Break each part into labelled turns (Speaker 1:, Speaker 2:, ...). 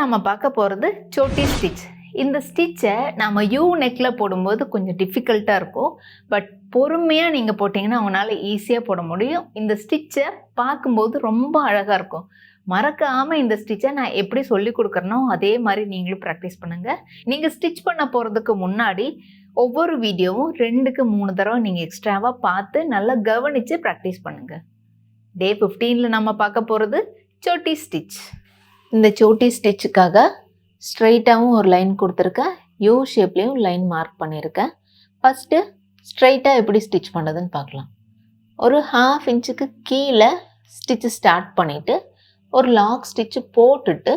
Speaker 1: நம்ம பார்க்க போகிறது சோட்டி ஸ்டிச். இந்த ஸ்டிச்சை நம்ம யூ நெக்கில் போடும்போது கொஞ்சம் டிஃபிகல்ட்டாக இருக்கும். பட் பொறுமையாக நீங்கள் போட்டிங்கன்னா அவங்களால ஈஸியாக போட முடியும். இந்த ஸ்டிச்சை பார்க்கும்போது ரொம்ப அழகாக இருக்கும். மறக்காமல் இந்த ஸ்டிச்சை நான் எப்படி சொல்லி கொடுக்குறனோ அதே மாதிரி நீங்களும் ப்ராக்டிஸ் பண்ணுங்கள். நீங்கள் ஸ்டிச் பண்ண போகிறதுக்கு முன்னாடி ஒவ்வொரு வீடியோவும் 2க்கு 3 தடவை நீங்கள் எக்ஸ்ட்ராவாக பார்த்து நல்லா கவனித்து ப்ராக்டிஸ் பண்ணுங்கள். டே 15ல் நம்ம பார்க்க போகிறது சோட்டி ஸ்டிச். இந்த சோட்டி ஸ்டிச்சுக்காக ஸ்ட்ரைட்டாகவும் ஒரு லைன் கொடுத்துருக்கேன், யூ ஷேப்லேயும் லைன் மார்க் பண்ணியிருக்கேன். ஃபஸ்ட்டு ஸ்ட்ரைட்டாக எப்படி ஸ்டிச் பண்ணுறதுன்னு பார்க்கலாம். ஒரு 1/2 இன்ச்சுக்கு கீழே ஸ்டிச்சு ஸ்டார்ட் பண்ணிவிட்டு ஒரு லாக் ஸ்டிச்சு போட்டுட்டு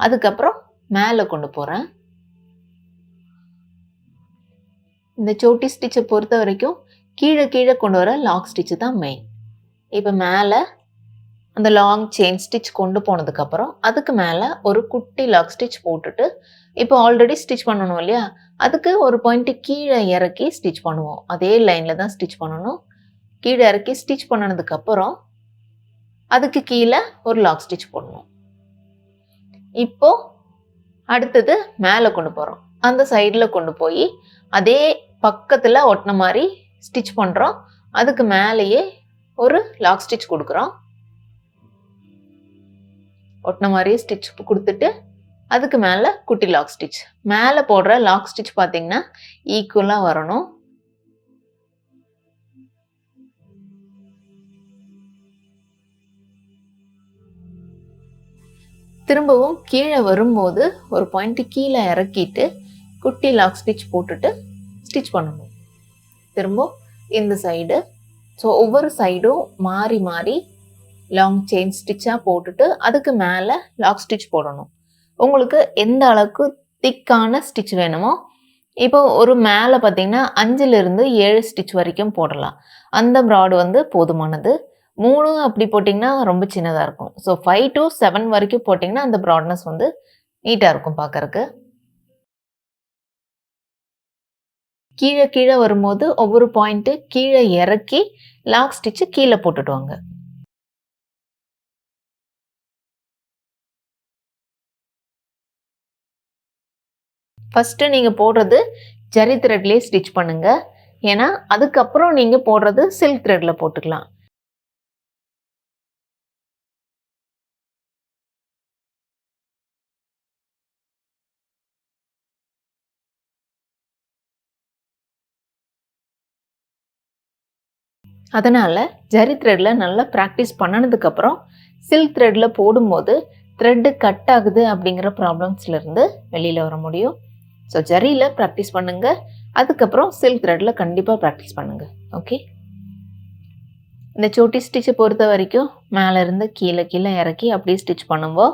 Speaker 1: அதுக்கப்புறம் மேலே கொண்டு போகிறேன். இந்த சோட்டி ஸ்டிச்சை பொறுத்த வரைக்கும் கீழே கொண்டு வர லாக் ஸ்டிச்சு தான் மெயின். இப்போ மேலே அந்த லாங் செயின் ஸ்டிச் கொண்டு போனதுக்கப்புறம் அதுக்கு மேலே ஒரு குட்டி லாக் ஸ்டிச் போட்டுட்டு இப்போ ஆல்ரெடி ஸ்டிச் பண்ணணும் இல்லையா, அதுக்கு ஒரு பாயிண்ட்டு கீழே இறக்கி ஸ்டிச் பண்ணுவோம். அதே லைனில் தான் ஸ்டிச் பண்ணணும். கீழே இறக்கி ஸ்டிச் பண்ணதுக்கப்புறம் அதுக்கு கீழே ஒரு லாக் ஸ்டிச் போடணும். இப்போது அடுத்தது மேலே கொண்டு போகிறோம். அந்த சைடில் கொண்டு போய் அதே பக்கத்தில் ஒட்டின மாதிரி ஸ்டிச் பண்ணுறோம். அதுக்கு மேலேயே ஒரு லாக் ஸ்டிச் கொடுக்குறோம். ஒட்டின மாதிரியே ஸ்டிச் கொடுத்துட்டு அதுக்கு மேலே குட்டி லாக் ஸ்டிச். மேலே போடுற லாக் ஸ்டிச் பார்த்தீங்கன்னா ஈக்குவலாக வரணும். திரும்பவும் கீழே வரும்போது ஒரு பாயிண்ட் கீழே இறக்கிட்டு குட்டி லாக் ஸ்டிச் போட்டுட்டு ஸ்டிச் பண்ணணும். திரும்ப இந்த சைடு. ஸோ ஒவ்வொரு சைடும் மாறி மாறி லாங் செயின் ஸ்டிச்சாக போட்டுட்டு அதுக்கு மேலே லாக் ஸ்டிச் போடணும். உங்களுக்கு எந்த அளவுக்கு திக்கான ஸ்டிச் வேணுமோ, இப்போ ஒரு மேலே பார்த்தீங்கன்னா 5லிருந்து 7 ஸ்டிச் வரைக்கும் போடலாம். அந்த ப்ராடு போதுமானது. 3 அப்படி போட்டிங்கன்னா ரொம்ப சின்னதாக இருக்கும். ஸோ 5 to 7 வரைக்கும் போட்டிங்கன்னா அந்த ப்ராட்னஸ் நீட்டாக இருக்கும் பார்க்கறக்கு. கீழே வரும்போது ஒவ்வொரு பாயிண்ட்டு கீழே இறக்கி லாக் ஸ்டிச்சு கீழே போட்டுட்டு வாங்க. ஃபஸ்ட்டு நீங்கள் போடுறது ஜரி த்ரெட்லேயே ஸ்டிச் பண்ணுங்கள். ஏன்னா அதுக்கப்புறம் நீங்கள் போடுறது சில்க் த்ரெட்டில் போட்டுக்கலாம். அதனால் ஜரி த்ரெட்டில் நல்லா ப்ராக்டிஸ் பண்ணினதுக்கப்புறம் சில்க் த்ரெட்டில் போடும்போது த்ரெட்டு கட் ஆகுது அப்படிங்கிற ப்ராப்ளம்ஸ்லேருந்து வெளியில் வர முடியும். ஸோ ஜரியில் ப்ராக்டிஸ் பண்ணுங்கள். அதுக்கப்புறம் சில்க் த்ரெட்டில் கண்டிப்பாக ப்ராக்டிஸ் பண்ணுங்கள். ஓகே, இந்த சோட்டி ஸ்டிச்சை பொறுத்த வரைக்கும் மேலேருந்து கீழே இறக்கி அப்படியே ஸ்டிச் பண்ணும்போது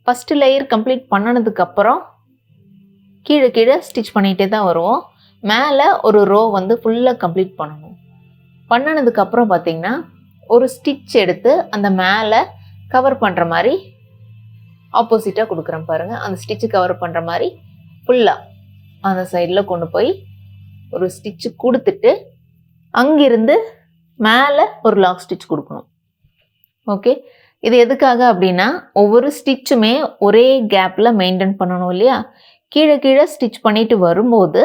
Speaker 1: ஃபஸ்ட்டு லேயர் கம்ப்ளீட் பண்ணினதுக்கப்புறம் கீழே ஸ்டிச் பண்ணிகிட்டே தான் வருவோம். மேலே ஒரு ரோ ஃபுல்லாக கம்ப்ளீட் பண்ணணும். பண்ணினதுக்கப்புறம் பார்த்திங்கன்னா ஒரு ஸ்டிச் எடுத்து அந்த மேலே கவர் பண்ணுற மாதிரி ஆப்போசிட்டாக கொடுக்குறேன் பாருங்கள். அந்த ஸ்டிச்சு கவர் பண்ணுற மாதிரி ஃபுல்லாக அந்த சைடில் கொண்டு போய் ஒரு ஸ்டிச்சு கொடுத்துட்டு அங்கிருந்து மேலே ஒரு லாக் ஸ்டிச் கொடுக்கணும். ஓகே, இது எதுக்காக அப்படின்னா ஒவ்வொரு ஸ்டிச்சுமே ஒரே கேப்பில் மெயின்டைன் பண்ணணும் இல்லையா. கீழே ஸ்டிச் பண்ணிட்டு வரும்போது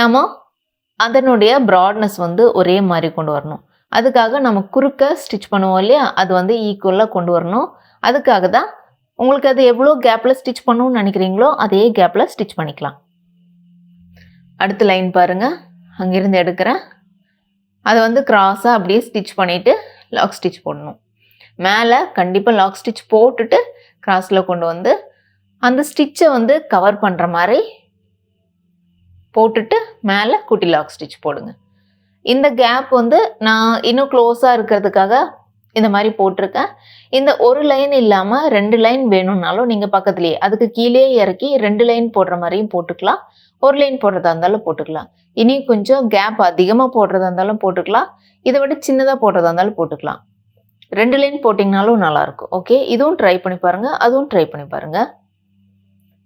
Speaker 1: நம்ம அதனுடைய ப்ராட்னஸ் ஒரே மாதிரி கொண்டு வரணும். அதுக்காக நம்ம குறுக்க ஸ்டிச் பண்ணுவோம் இல்லையா, அது ஈக்குவலாக கொண்டு வரணும். அதுக்காக தான் உங்களுக்கு அது எவ்வளோ கேப்பில் ஸ்டிச் பண்ணணும்னு நினைக்கிறீங்களோ அதே கேப்பில் ஸ்டிச் பண்ணிக்கலாம். அடுத்த லைன் பாருங்கள், அங்கேருந்து எடுக்கிறேன். அதை கிராஸாக அப்படியே ஸ்டிச் பண்ணிவிட்டு லாக் ஸ்டிச் போடணும். மேலே கண்டிப்பாக லாக் ஸ்டிச் போட்டுட்டு கிராஸில் கொண்டு அந்த ஸ்டிச்சை கவர் பண்ணுற மாதிரி போட்டுட்டு மேலே குட்டி லாக் ஸ்டிச் போடுங்க. இந்த கேப் நான் இன்னும் க்ளோஸாக இருக்கிறதுக்காக இந்த மாதிரி போட்டிருக்கேன். இந்த ஒரு லைன் இல்லாமல் 2 லைன் வேணும்னாலும் நீங்கள் பக்கத்துலேயே அதுக்கு கீழே இறக்கி 2 லைன் போடுற மாதிரியும் போட்டுக்கலாம். ஒரு லைன் போடுறதா இருந்தாலும் போட்டுக்கலாம். இனி கொஞ்சம் கேப் அதிகமாக போடுறதா இருந்தாலும் போட்டுக்கலாம். இதை விட சின்னதாக போடுறதா இருந்தாலும் போட்டுக்கலாம். 2 லைன் போட்டிங்கனாலும் நல்லாயிருக்கும். ஓகே, இதுவும் ட்ரை பண்ணி பாருங்கள், அதுவும் ட்ரை பண்ணி பாருங்கள்.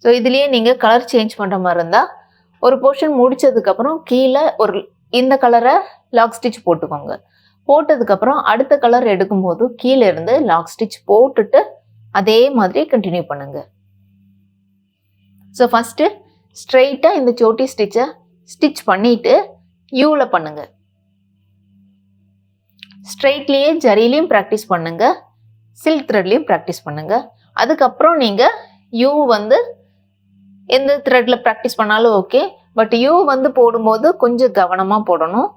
Speaker 1: ஸோ இதுலேயே நீங்கள் கலர் சேஞ்ச் பண்ணுற மாதிரி இருந்தால் ஒரு போர்ஷன் முடித்ததுக்கப்புறம் கீழே இந்த கலரை லாக் ஸ்டிச் போட்டுக்கோங்க. போட்டதுக்கப்புறம் அடுத்த கலர் எடுக்கும்போது கீழே இருந்து லாக் ஸ்டிச் போட்டுட்டு அதே மாதிரி கண்டினியூ பண்ணுங்கள். ஸோ ஃபஸ்ட்டு ஸ்ட்ரெயிட்டாக இந்த சோட்டி ஸ்டிச்சை ஸ்டிச் பண்ணிவிட்டு யூவில் பண்ணுங்கள். ஸ்ட்ரெயிட்லேயே ஜரிலையும் ப்ராக்டிஸ் பண்ணுங்கள், சில்க் த்ரெட்லேயும் ப்ராக்டிஸ் பண்ணுங்கள். அதுக்கப்புறம் நீங்கள் யூ வந்து எந்த த்ரெட்டில் ப்ராக்டிஸ் பண்ணாலும் ஓகே, பட் யூ வந்து போடும்போது கொஞ்சம் கவனமாக போடணும்.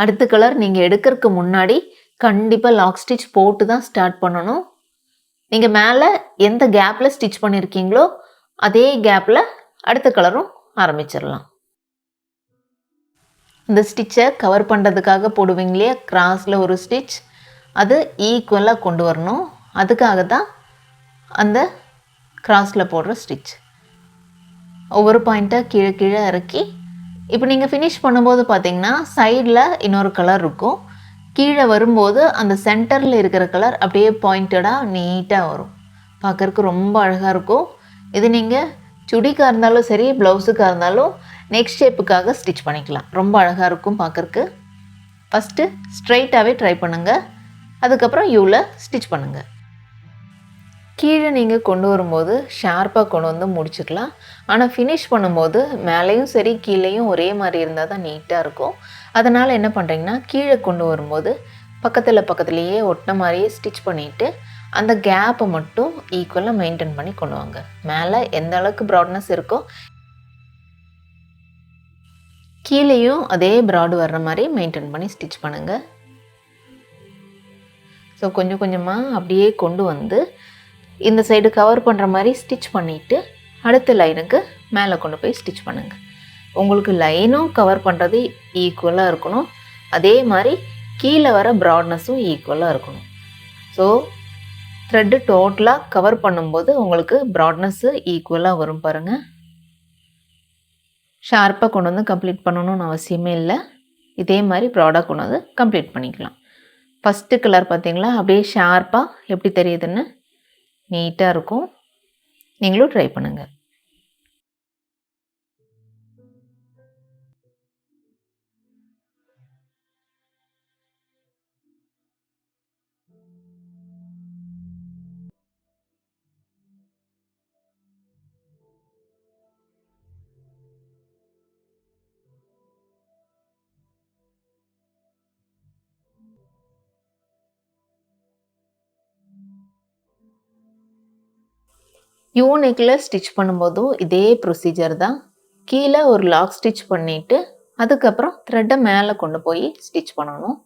Speaker 1: அடுத்த கலர் நீங்கள் எடுக்கிறதுக்கு முன்னாடி கண்டிப்பாக லாக் ஸ்டிச் போட்டு தான் ஸ்டார்ட் பண்ணணும். நீங்கள் மேலே எந்த கேப்பில் ஸ்டிச் பண்ணியிருக்கீங்களோ அதே கேப்பில் அடுத்த கலரும் ஆரம்பிச்சிடலாம். இந்த ஸ்டிச்சை கவர் பண்ணுறதுக்காக போடுவீங்க இல்லையா, கிராஸில் ஒரு ஸ்டிச், அது ஈக்குவலாக கொண்டு வரணும். அதுக்காக தான் அந்த கிராஸில் போடுற ஸ்டிச். ஒவ்வொரு பாயிண்ட்டாக கீழே கீழே இறக்கி இப்போ நீங்கள் ஃபினிஷ் பண்ணும்போது பார்த்தீங்கன்னா சைடில் இன்னொரு கலர் இருக்கும். கீழே வரும்போது அந்த சென்டரில் இருக்கிற கலர் அப்படியே பாயிண்டடாக நீட்டாக வரும். பார்க்குறக்கு ரொம்ப அழகாக இருக்கும். இது நீங்கள் சுடிக்காக இருந்தாலும் சரி, ப்ளவுஸுக்காக இருந்தாலும் நெக்ஸ்ட் ஷேப்புக்காக ஸ்டிச் பண்ணிக்கலாம். ரொம்ப அழகாக இருக்கும் பார்க்குறக்கு. ஃபஸ்ட்டு ஸ்ட்ரைட்டாகவே ட்ரை பண்ணுங்கள், அதுக்கப்புறம் யூவில் ஸ்டிச் பண்ணுங்கள். கீழே நீங்கள் கொண்டு வரும்போது ஷார்ப்பாக கொண்டு வந்து முடிச்சுக்கலாம். ஆனால் ஃபினிஷ் பண்ணும்போது மேலேயும் சரி கீழேயும் ஒரே மாதிரி இருந்தால் தான் நீட்டாக இருக்கும். அதனால் என்ன பண்ணுறீங்கன்னா, கீழே கொண்டு வரும்போது பக்கத்துலேயே ஒட்டின மாதிரியே ஸ்டிச் பண்ணிவிட்டு அந்த கேப்பை மட்டும் ஈக்குவலாக மெயின்டைன் பண்ணி கொண்டு வாங்க. மேலே எந்த அளவுக்கு ப்ராட்னஸ் இருக்கோ கீழேயும் அதே ப்ராடு வர்ற மாதிரி மெயின்டைன் பண்ணி ஸ்டிச் பண்ணுங்கள். ஸோ கொஞ்சம் கொஞ்சமாக அப்படியே கொண்டு வந்து இந்த சைடு கவர் பண்ணுற மாதிரி ஸ்டிச் பண்ணிவிட்டு அடுத்த லைனுக்கு மேலே கொண்டு போய் ஸ்டிச் பண்ணுங்கள். உங்களுக்கு லைனும் கவர் பண்ணுறது ஈக்குவலாக இருக்கணும், அதே மாதிரி கீழே வர ப்ராட்னஸும் ஈக்குவலாக இருக்கணும். ஸோ த்ரெட்டு டோட்டலாக கவர் பண்ணும்போது உங்களுக்கு ப்ராட்னஸ்ஸு ஈக்குவலாக வரும் பாருங்கள். ஷார்ப்பாக கொண்டு வந்து கம்ப்ளீட் பண்ணணும்னு அவசியமே இல்லை. இதே மாதிரி ப்ராடாக கொண்டு வந்து கம்ப்ளீட் பண்ணிக்கலாம். ஃபஸ்ட்டு கலர் பார்த்தீங்களா, அப்படியே ஷார்ப்பாக எப்படி தெரியுதுன்னு நீட்டாக இருக்கும். நீங்களும் ட்ரை பண்ணுங்கள். யூனிக்கில் ஸ்டிச் பண்ணும்போதும் இதே ப்ரொசீஜர் தான். கீழே ஒரு லாக் ஸ்டிச் பண்ணிவிட்டு அதுக்கப்புறம் த்ரெட்டை மேலே கொண்டு போய் ஸ்டிச் பண்ணணும்.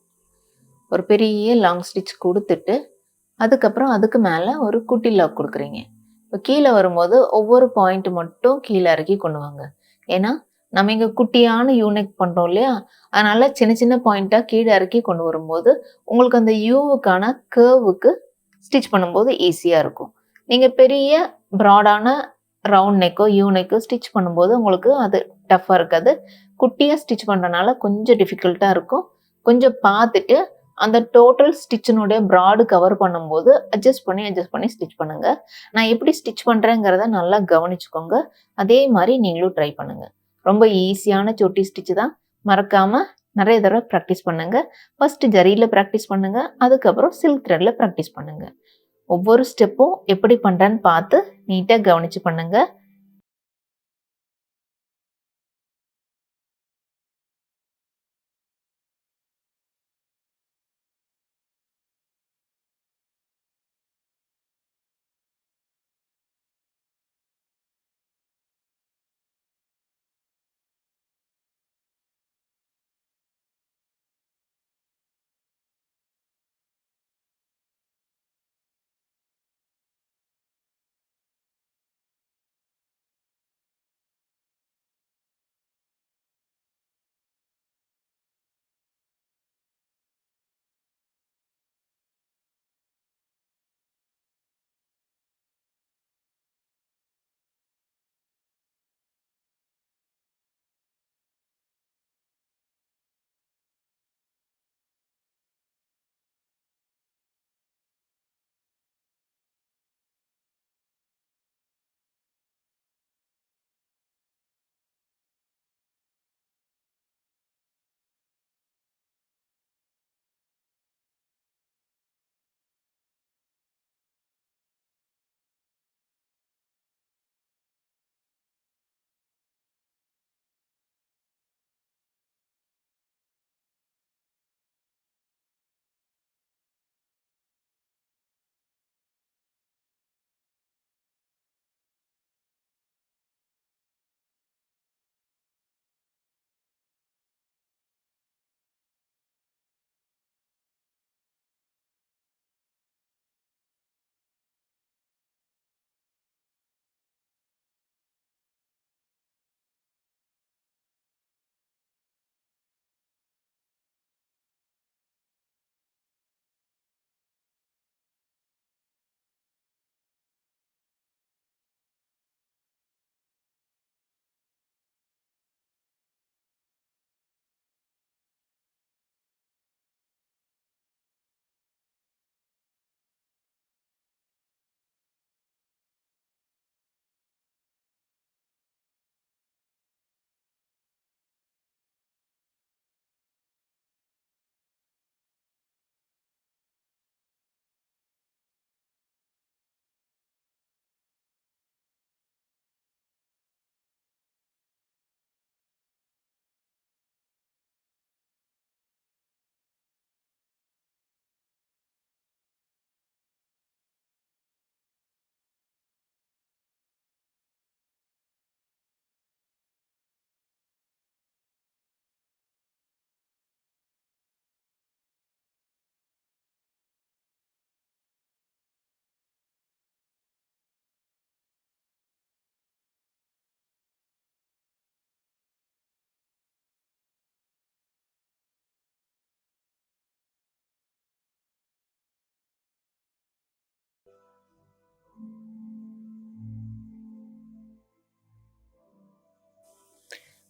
Speaker 1: ஒரு பெரிய லாங் ஸ்டிச் கொடுத்துட்டு அதுக்கப்புறம் அதுக்கு மேலே ஒரு குட்டி லாக் கொடுக்குறீங்க. இப்போ கீழே வரும்போது ஒவ்வொரு பாயிண்ட் மட்டும் கீழே இறக்கி கொண்டு வாங்க. ஏன்னா நம்ம இங்கே குட்டியான யூனிக் பண்ணுறோம் இல்லையா, அதனால் சின்ன சின்ன பாயிண்ட்டாக கீழே இறக்கி கொண்டு வரும்போது உங்களுக்கு அந்த யூவுக்கான கேர்வுக்கு ஸ்டிச் பண்ணும்போது ஈஸியாக இருக்கும். நீங்கள் பெரிய ப்ராடான ரவுண்ட் நெக்கோ யூ நெக்கோ ஸ்டிச் பண்ணும்போது உங்களுக்கு அது டஃப்பாக இருக்காது. குட்டியாக ஸ்டிச் பண்ணுறனால கொஞ்சம் டிஃபிகல்ட்டாக இருக்கும். கொஞ்சம் பார்த்துட்டு அந்த டோட்டல் ஸ்டிச்சினுடைய ப்ராடு கவர் பண்ணும்போது அட்ஜஸ்ட் பண்ணி ஸ்டிச் பண்ணுங்கள். நான் எப்படி ஸ்டிச் பண்ணுறேங்கிறத நல்லா கவனிச்சுக்கோங்க. அதே மாதிரி நீங்களும் ட்ரை பண்ணுங்கள். ரொம்ப ஈஸியான சொட்டி ஸ்டிச்சு தான். மறக்காமல் நிறைய தடவை ப்ராக்டிஸ் பண்ணுங்கள். ஃபஸ்ட்டு ஜரியில் ப்ராக்டிஸ் பண்ணுங்கள், அதுக்கப்புறம் சில்க் த்ரெட்டில் ப்ராக்டிஸ் பண்ணுங்கள். ஒவ்வொரு ஸ்டெப்பும் எப்படி பண்ணுறேன்னு பார்த்து நீட்டாக கவனித்து பண்ணுங்கள்.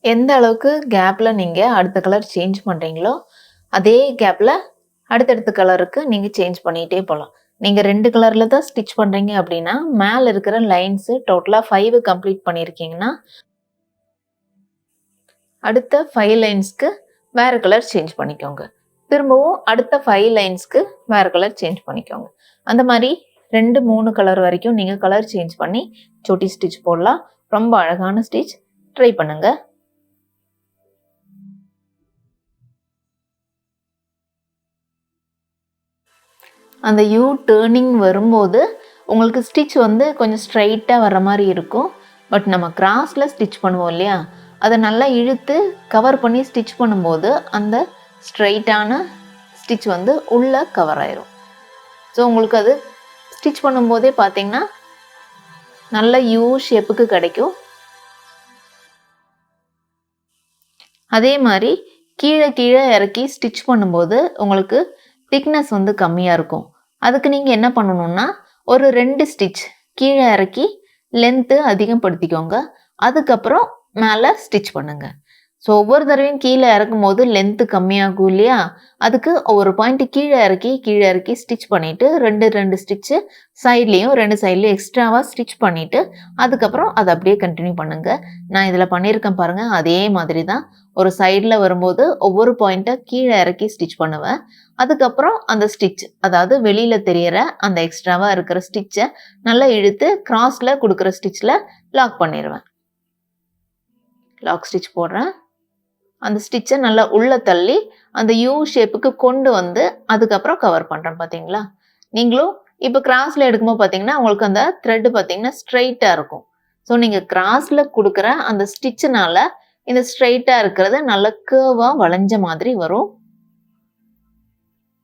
Speaker 1: எந்த அளவுக்கு கேப்ல நீங்க அடுத்த கலர் சேஞ்ச் பண்றீங்களோ, அதே கேப்ல அடுத்தடுத்த கலருக்கு நீங்க சேஞ்ச் பண்ணிட்டே போலாம். நீங்க 2 கலர்ல தான் ஸ்டிட்ச் பண்றீங்க அப்படின்னா, மேல இருக்கிற லைன்ஸ் டோட்டலா 5 கம்ப்ளீட் பண்ணியிருக்கீங்கன்னா, அடுத்த 5 லைன்ஸ்க்கு வேற கலர் சேஞ்ச் பண்ணிக்கோங்க. திரும்பவும் அடுத்த 5 லைன்ஸ்க்கு வேற கலர் சேஞ்ச் பண்ணிக்கோங்க. அந்த மாரி 2, 3 கலர் வரைக்கும் நீங்க கலர் சேஞ்ச் பண்ணி சோட்டி ஸ்டிட்ச் போடலாம். ரொம்ப அழகான ஸ்டிட்ச். ட்ரை பண்ணுங்க. அந்த யூ டர்னிங் வரும்போது உங்களுக்கு ஸ்டிட்ச் வந்து கொஞ்சம் ஸ்ட்ரைட்டா வர்ற மாரி இருக்கும். பட் நம்ம கிராஸ்ல ஸ்டிட்ச் பண்ணுவோம் இல்லையா? அத நல்லா இழுத்து கவர் பண்ணி ஸ்டிட்ச் பண்ணும்போது, அந்த ஸ்ட்ரைட்டான ஸ்டிட்ச் வந்து உள்ள கவர் ஆயிரும். ஸோ உங்களுக்கு அது ஸ்டிட்ச் பண்ணும்போதே பார்த்தீங்கன்னா, நல்ல யூ ஷேப்புக்கு கிடைக்கும். அதே மாரி கீழ கீழ இறக்கி ஸ்டிட்ச் பண்ணும்போது, உங்களுக்கு திக்னஸ் வந்து கம்மியா இருக்கும். அதுக்கு நீங்க என்ன பண்ணணும்னா, ஒரு 2 ஸ்டிட்ச் கீழ இறக்கி லென்த்து அதிகப்படுத்திக்கோங்க. அதுக்கப்புறம் மேல ஸ்டிட்ச் பண்ணுங்க. ஸோ ஒவ்வொரு தடவையும் கீழ இறக்கும்போது லென்த்து கம்மியாகும் இல்லையா? அதுக்கு ஒரு பாயிண்ட் கீழ இறக்கி ஸ்டிட்ச் பண்ணிட்டு 2 ஸ்டிட்ச் சைட்லயும் 2 சைட்லயும் எக்ஸ்ட்ராவா ஸ்டிட்ச் பண்ணிட்டு, அதுக்கப்புறம் அத அப்படியே கன்டின்யூ பண்ணுங்க. நான் இதில பண்ணியிருக்கேன் பாருங்க. அதே மாதிரி தான். ஒரு சைடுல வரும்போது ஒவ்வொரு பாயிண்ட்டா கீழ இறக்கி ஸ்டிட்ச் பண்ணுவேன். அதுக்கப்புறம் அந்த ஸ்டிட்ச் அதாவது வெளியில தெரியற அந்த எக்ஸ்ட்ராவா இருக்கிற ஸ்டிட்ச நல்லா இழுத்து கிராஸ்ல குடுக்குற ஸ்டிட்ச்ல லாக் பண்ணிருவேன். லாக் ஸ்டிட்ச் போடுறேன். அந்த ஸ்டிட்ச நல்லா உள்ள தள்ளி அந்த யூ ஷேப்புக்கு கொண்டு வந்து அதுக்கப்புறம் கவர் பண்றேன் பார்த்தீங்களா? நீங்களும் இப்ப கிராஸ்ல எடுக்கும்போது பார்த்தீங்கன்னா, உங்களுக்கு அந்த த்ரெட் பார்த்தீங்கன்னா ஸ்ட்ரெய்ட்டா இருக்கும். ஸோ நீங்க கிராஸ்ல குடுக்குற அந்த ஸ்டிட்ச்னால இந்த ஸ்ட்ரெய்ட்டா இருக்கிறது நல்ல கர்வா வளைஞ்ச மாதிரி வரும்.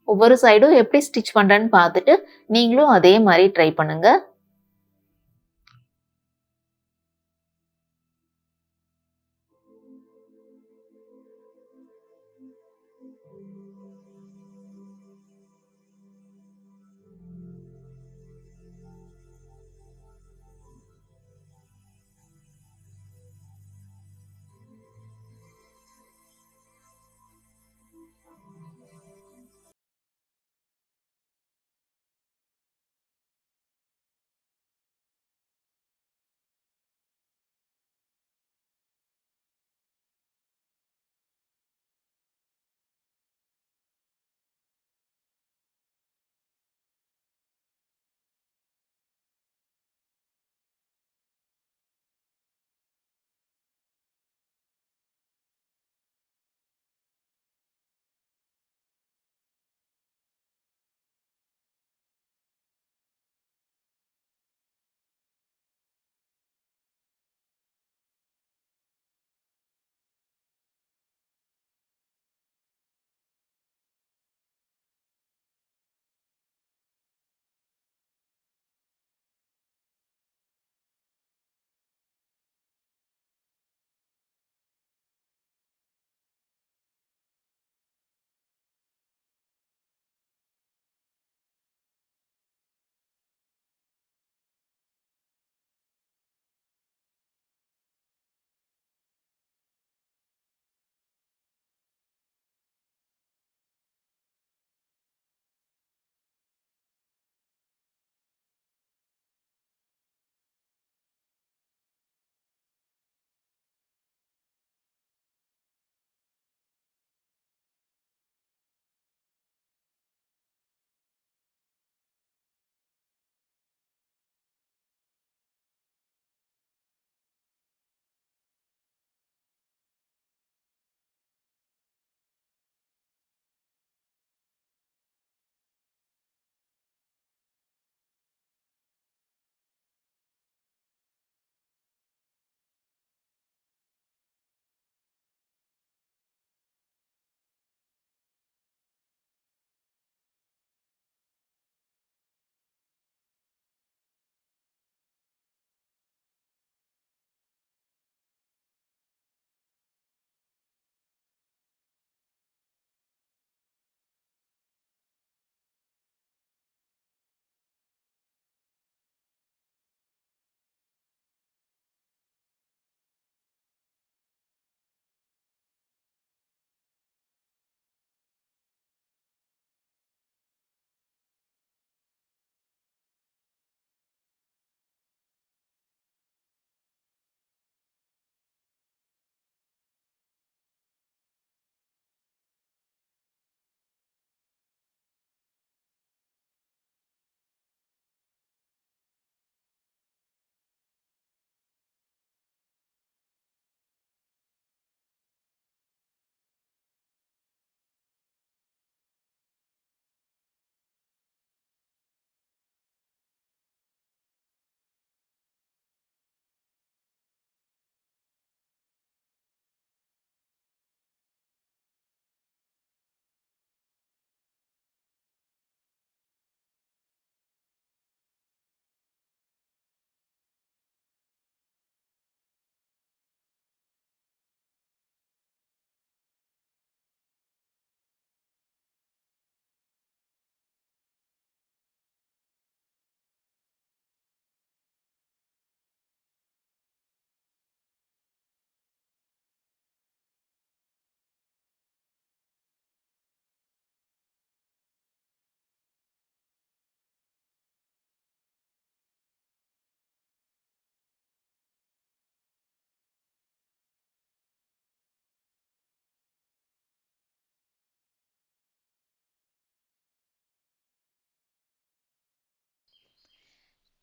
Speaker 1: ஒவ்வொரு சைடும் எப்படி ஸ்டிட்ச் பண்றேன்னு பார்த்துட்டு, நீங்களும் அதே மாரி ட்ரை பண்ணுங்க.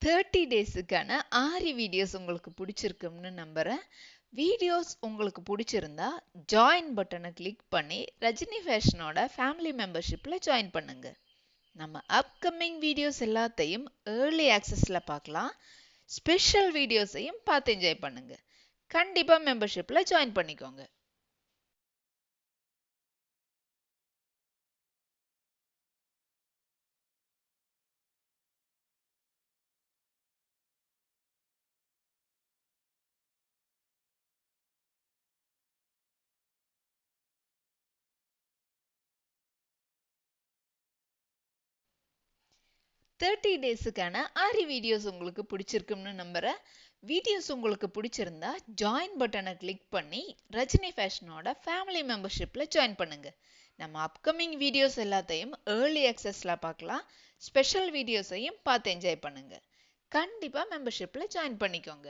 Speaker 1: 30 டேஸுக்கான ஆரி வீடியோஸ் உங்களுக்கு பிடிச்சிருக்கும்னு நம்புகிறேன். வீடியோஸ் உங்களுக்கு பிடிச்சிருந்தா ஜாயின் பட்டனை கிளிக் பண்ணி ரஜினி ஃபேஷனோட ஃபேமிலி மெம்பர்ஷிப்பில் ஜாயின் பண்ணுங்க. நம்ம அப்கமிங் வீடியோஸ் எல்லாத்தையும் ஏர்லி ஆக்சஸில் பார்க்கலாம். ஸ்பெஷல் வீடியோஸையும் பார்த்து என்ஜாய் பண்ணுங்க. கண்டிப்பாக மெம்பர்ஷிப்பில் ஜாயின் பண்ணிக்கோங்க. தேர்ட்டி டேஸுக்கான ஆரி வீடியோஸ் உங்களுக்கு பிடிச்சிருக்கும்னு நம்புகிறேன். வீடியோஸ் உங்களுக்கு பிடிச்சிருந்தா ஜாயின் பட்டனை கிளிக் பண்ணி ரஜினி ஃபேஷனோட ஃபேமிலி மெம்பர்ஷிப்பில் ஜாயின் பண்ணுங்க. நம்ம அப்கமிங் வீடியோஸ் எல்லாத்தையும் ஏர்லி ஆக்சஸில் பார்க்கலாம். ஸ்பெஷல் வீடியோஸையும் பார்த்து என்ஜாய் பண்ணுங்க. கண்டிப்பாக மெம்பர்ஷிப்பில் ஜாயின் பண்ணிக்கோங்க.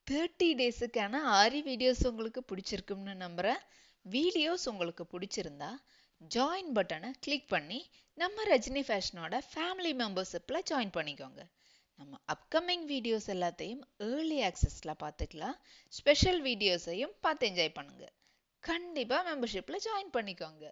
Speaker 1: 30 டேஸுக்கான ஆரி வீடியோஸ் உங்களுக்கு பிடிச்சிருக்கும்னு நம்புகிறேன். வீடியோஸ் உங்களுக்கு பிடிச்சிருந்தா ஜாயின் பட்டனை கிளிக் பண்ணி நம்ம ரஜினி ஃபேஷனோட ஃபேமிலி மெம்பர்ஷிப்பில் ஜாயின் பண்ணிக்கோங்க. நம்ம அப்கமிங் வீடியோஸ் எல்லாத்தையும் ஏர்லி ஆக்சஸில் பார்த்துக்கலாம். ஸ்பெஷல் வீடியோஸையும் பார்த்து என்ஜாய் பண்ணுங்க. கண்டிப்பாக மெம்பர்ஷிப்பில் ஜாயின் பண்ணிக்கோங்க.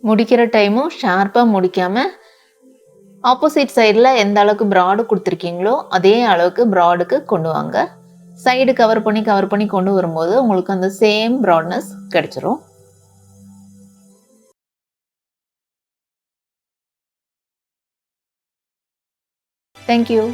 Speaker 1: முடிக்கிற டைமும் ஷார்ப்பாக முடிக்காமல் ஆப்போசிட் சைடில் எந்த அளவுக்கு ப்ராடு கொடுத்துருக்கீங்களோ அதே அளவுக்கு ப்ராடுக்கு கொண்டு வாங்க. சைடு கவர் பண்ணி கொண்டு வரும்போது உங்களுக்கு அந்த சேம் ப்ராட்னஸ் கிடைச்சிரும். தேங்க்யூ.